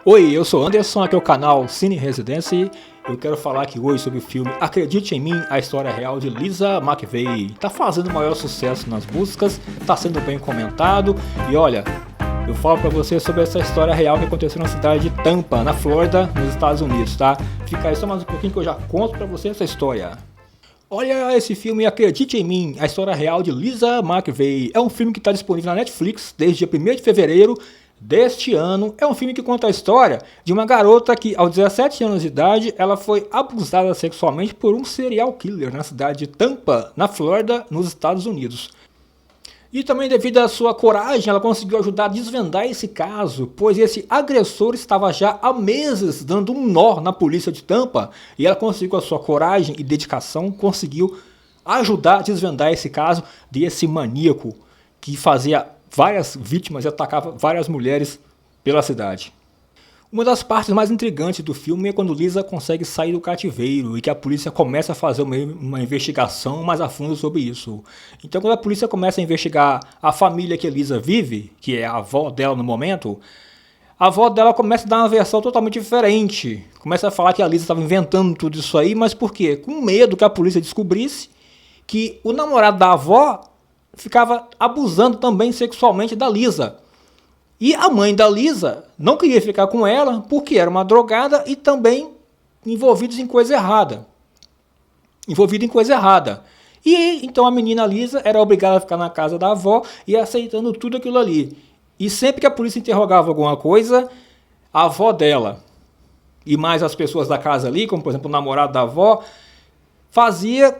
Oi, eu sou Anderson, aqui é o canal Cine Residência. Eu quero falar aqui hoje sobre o filme Acredite em Mim, a história real de Lisa McVey. Tá fazendo o maior sucesso nas buscas, tá sendo bem comentado. E olha, eu falo pra você sobre essa história real que aconteceu na cidade de Tampa, na Flórida, nos Estados Unidos, tá? Fica aí só mais um pouquinho que eu já conto pra você essa história. Olha esse filme Acredite em Mim, a história real de Lisa McVey. É um filme que está disponível na Netflix desde dia 1º de fevereiro deste ano. É um filme que conta a história de uma garota que, aos 17 anos de idade, ela foi abusada sexualmente por um serial killer na cidade de Tampa, na Flórida, nos Estados Unidos. E também devido à sua coragem, ela conseguiu ajudar a desvendar esse caso, pois esse agressor estava já há meses dando um nó na polícia de Tampa, e ela conseguiu, com a sua coragem e dedicação, conseguiu ajudar a desvendar esse caso desse maníaco que fazia várias vítimas e atacava várias mulheres pela cidade. Uma das partes mais intrigantes do filme é quando Lisa consegue sair do cativeiro e que a polícia começa a fazer uma investigação mais a fundo sobre isso. Então, quando a polícia começa a investigar a família que a Lisa vive, que é a avó dela no momento, a avó dela começa a dar uma versão totalmente diferente. Começa a falar que a Lisa estava inventando tudo isso aí, mas por quê? Com medo que a polícia descobrisse que o namorado da avó ficava abusando também sexualmente da Lisa. E a mãe da Lisa não queria ficar com ela porque era uma drogada e também envolvida em coisa errada. E então a menina Lisa era obrigada a ficar na casa da avó e aceitando tudo aquilo ali. E sempre que a polícia interrogava alguma coisa, a avó dela e mais as pessoas da casa ali, como por exemplo o namorado da avó, fazia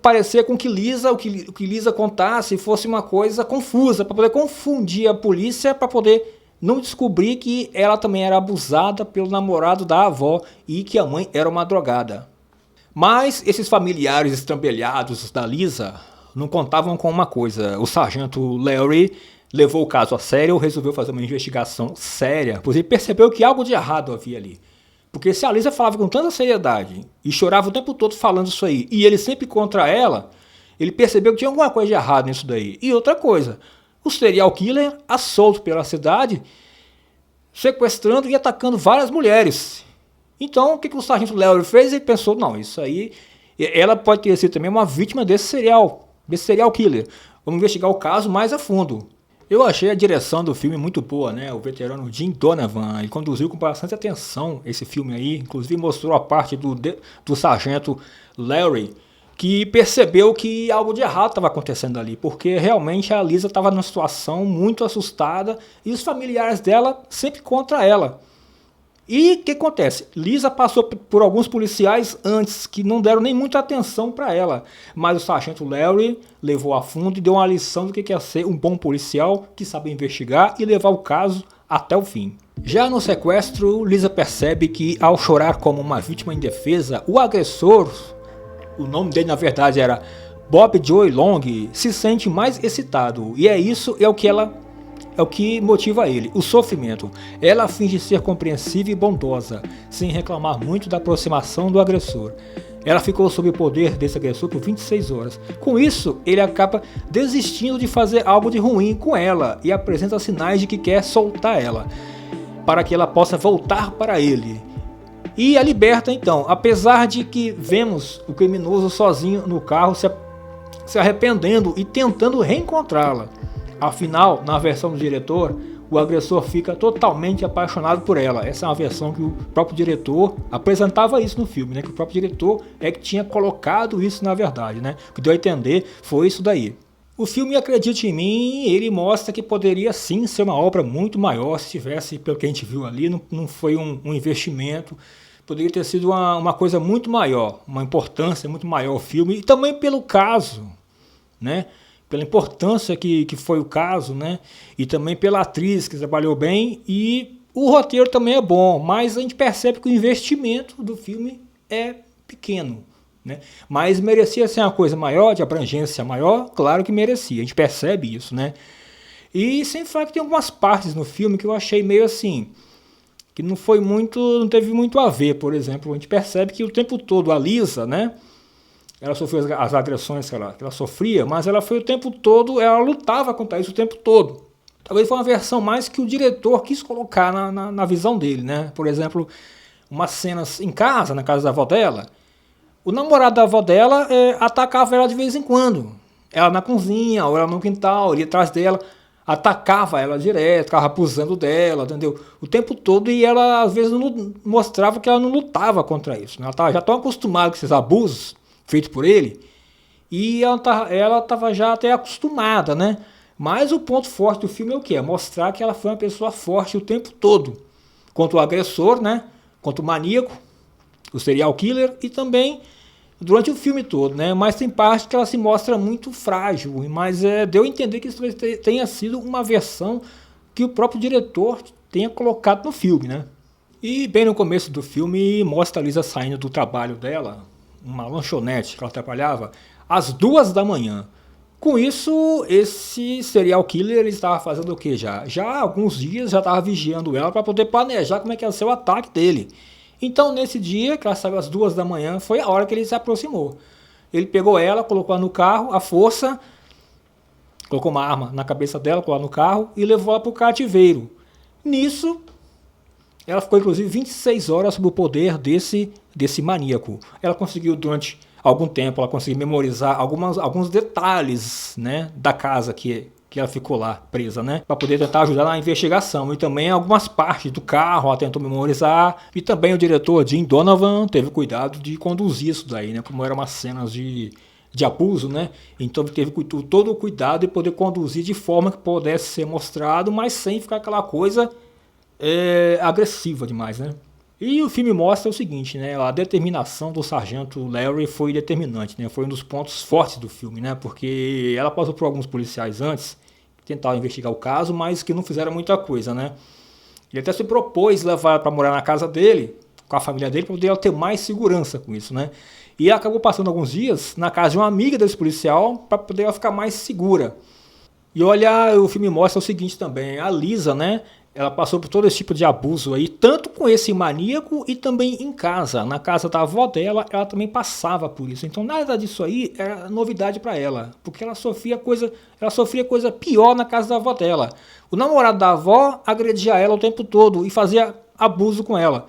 parecer com que Lisa, o que Lisa contasse fosse uma coisa confusa, para poder confundir a polícia, para poder não descobrir que ela também era abusada pelo namorado da avó e que a mãe era uma drogada. Mas esses familiares estrambelhados da Lisa não contavam com uma coisa. O sargento Larry levou o caso a sério, resolveu fazer uma investigação séria, pois ele percebeu que algo de errado havia ali. Porque se a Lisa falava com tanta seriedade e chorava o tempo todo falando isso aí, e ele sempre contra ela, ele percebeu que tinha alguma coisa de errado nisso daí. E outra coisa, o serial killer solto pela cidade, sequestrando e atacando várias mulheres. Então, o que o sargento Larry fez? Ele pensou, não, isso aí, ela pode ter sido também uma vítima desse serial killer. Vamos investigar o caso mais a fundo. Eu achei a direção do filme muito boa, né? O veterano Jim Donovan, ele conduziu com bastante atenção esse filme aí, inclusive mostrou a parte do sargento Larry, que percebeu que algo de errado estava acontecendo ali, porque realmente a Lisa estava numa situação muito assustada e os familiares dela sempre contra ela. E o que acontece? Lisa passou por alguns policiais antes que não deram nem muita atenção para ela, mas o sargento Larry levou a fundo e deu uma lição do que é ser um bom policial que sabe investigar e levar o caso até o fim. Já no sequestro, Lisa percebe que ao chorar como uma vítima indefesa, o agressor, o nome dele na verdade era Bob Joy Long, se sente mais excitado e é o que motiva ele, o sofrimento. Ela finge ser compreensiva e bondosa, sem reclamar muito da aproximação do agressor. Ela ficou sob o poder desse agressor por 26 horas. Com isso, ele acaba desistindo de fazer algo de ruim com ela e apresenta sinais de que quer soltar ela, para que ela possa voltar para ele. E a liberta então, apesar de que vemos o criminoso sozinho no carro se arrependendo e tentando reencontrá-la. Afinal, na versão do diretor, o agressor fica totalmente apaixonado por ela. Essa é uma versão que o próprio diretor apresentava isso no filme, né? Que o próprio diretor é que tinha colocado isso na verdade, né? O que deu a entender foi isso daí. O filme Acredite em Mim, ele mostra que poderia sim ser uma obra muito maior se tivesse, pelo que a gente viu ali, não foi um investimento. Poderia ter sido uma coisa muito maior, uma importância muito maior o filme, e também pelo caso, né? Pela importância que foi o caso, né? E também pela atriz que trabalhou bem, e o roteiro também é bom, mas a gente percebe que o investimento do filme é pequeno, né? Mas merecia ser uma coisa maior, de abrangência maior, claro que merecia, a gente percebe isso, né? E sem falar que tem algumas partes no filme que eu achei meio assim, que não teve muito a ver. Por exemplo, a gente percebe que o tempo todo a Lisa, né? Ela sofreu as agressões que ela sofria, mas ela foi o tempo todo, ela lutava contra isso o tempo todo. Talvez foi uma versão mais que o diretor quis colocar na visão dele, né? Por exemplo, umas cenas em casa, na casa da avó dela, o namorado da avó dela atacava ela de vez em quando. Ela na cozinha, ou ela no quintal, ele ia atrás dela, atacava ela direto, ficava abusando dela, entendeu? O tempo todo, e ela às vezes não mostrava que ela não lutava contra isso, né? Ela estava já tão acostumada com esses abusos feitos por ele, e ela estava já até acostumada, né? Mas o ponto forte do filme é o quê? É mostrar que ela foi uma pessoa forte o tempo todo. Contra o agressor, né? Contra o maníaco, o serial killer, e também durante o filme todo, né? Mas tem parte que ela se mostra muito frágil, mas deu a entender que isso tenha sido uma versão que o próprio diretor tenha colocado no filme, né? E bem no começo do filme mostra a Lisa saindo do trabalho dela, uma lanchonete que ela trabalhava, às 2 da manhã. Com isso, esse serial killer ele estava fazendo o que já? Já há alguns dias já estava vigiando ela para poder planejar como é que ia ser o ataque dele. Então, nesse dia, que ela saiu às 2 da manhã, foi a hora que ele se aproximou. Ele pegou ela, colocou ela no carro, à força, colocou uma arma na cabeça dela, colocou ela no carro e levou ela para o cativeiro. Nisso, ela ficou inclusive 26 horas sob o poder desse maníaco. Ela conseguiu durante algum tempo, ela conseguiu memorizar alguns detalhes, né, da casa que ela ficou lá presa, né, para poder tentar ajudar na investigação. E também algumas partes do carro ela tentou memorizar. E também o diretor Jim Donovan teve cuidado de conduzir isso daí, né, como eram umas cenas de abuso, né? Então ele teve todo o cuidado de poder conduzir de forma que pudesse ser mostrado, mas sem ficar aquela coisa agressiva demais, né? E o filme mostra o seguinte, né? A determinação do sargento Larry foi determinante, né? Foi um dos pontos fortes do filme, né? Porque ela passou por alguns policiais antes que tentaram investigar o caso, mas que não fizeram muita coisa, né? Ele até se propôs levar para morar na casa dele, com a família dele, para poder ter mais segurança com isso, né? E acabou passando alguns dias na casa de uma amiga desse policial para poder ela ficar mais segura. E olha, o filme mostra o seguinte também, a Lisa, né? Ela passou por todo esse tipo de abuso aí, tanto com esse maníaco e também em casa. Na casa da avó dela, ela também passava por isso. Então nada disso aí era novidade para ela, porque ela sofria coisa pior na casa da avó dela. O namorado da avó agredia ela o tempo todo e fazia abuso com ela.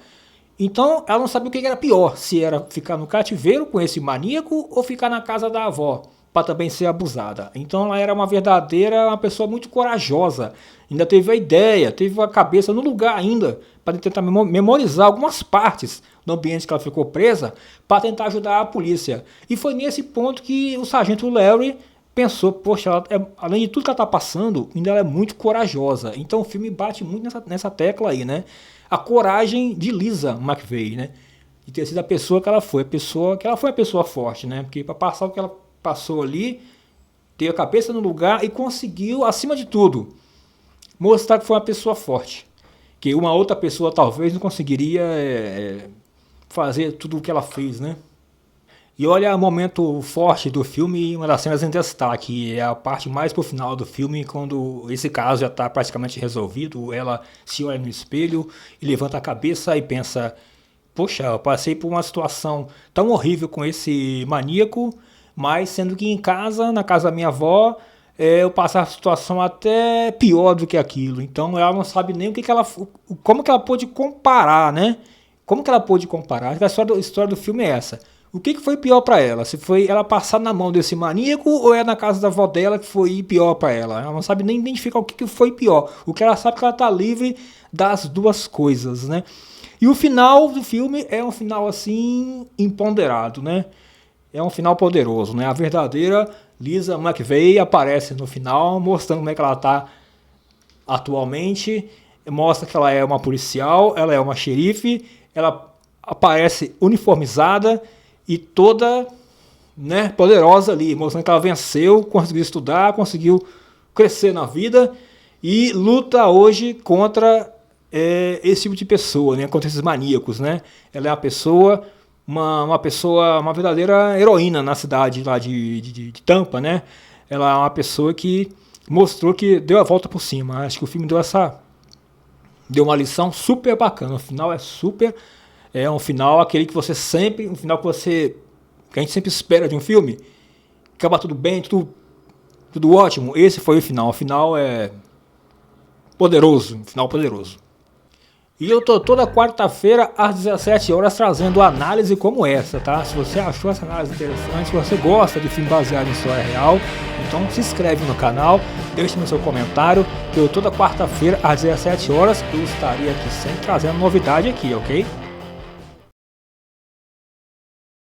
Então ela não sabia o que era pior, se era ficar no cativeiro com esse maníaco ou ficar na casa da avó para também ser abusada. Então ela era uma pessoa muito corajosa. Ainda teve a ideia, teve a cabeça no lugar ainda, para tentar memorizar algumas partes do ambiente que ela ficou presa, para tentar ajudar a polícia. E foi nesse ponto que o sargento Larry pensou, poxa, além de tudo que ela está passando, ainda ela é muito corajosa. Então o filme bate muito nessa tecla aí, né? A coragem de Lisa McVeigh, né? De ter sido a pessoa que ela foi, ela foi uma pessoa forte, né? Porque para passar o que ela passou ali, teve a cabeça no lugar e conseguiu, acima de tudo, mostrar que foi uma pessoa forte. Que uma outra pessoa talvez não conseguiria fazer tudo o que ela fez, né? E olha o momento forte do filme, uma das cenas em destaque, é a parte mais pro final do filme, quando esse caso já está praticamente resolvido, ela se olha no espelho e levanta a cabeça e pensa, poxa, eu passei por uma situação tão horrível com esse maníaco, mas sendo que em casa, na casa da minha avó, eu passava a situação até pior do que aquilo. Então ela não sabe nem como que ela pôde comparar, né? Como que ela pôde comparar? A história do filme é essa. O que foi pior para ela? Se foi ela passar na mão desse maníaco ou é na casa da avó dela que foi pior para ela? Ela não sabe nem identificar o que foi pior. O que ela sabe é que ela está livre das duas coisas, né? E o final do filme é um final assim imponderado, né? É um final poderoso, né? A verdadeira Lisa McVeigh aparece no final, mostrando como é que ela está atualmente. Mostra que ela é uma policial, ela é uma xerife, ela aparece uniformizada e toda, né, poderosa ali, mostrando que ela venceu, conseguiu estudar, conseguiu crescer na vida e luta hoje contra esse tipo de pessoa, né, contra esses maníacos, né? Ela é uma verdadeira heroína na cidade lá de Tampa, né? Ela é uma pessoa que mostrou que deu a volta por cima. Acho que o filme deu uma lição super bacana. O final é um final aquele que você sempre, um final que a gente sempre espera de um filme. Acaba tudo bem, tudo ótimo. Esse foi o final. O final poderoso, um final poderoso. E eu tô toda quarta-feira às 17 horas trazendo análise como essa, tá? Se você achou essa análise interessante, se você gosta de filme baseado em história real, então se inscreve no canal, deixe no seu comentário, que eu toda quarta-feira às 17 horas eu estarei aqui sempre trazendo novidade aqui, ok?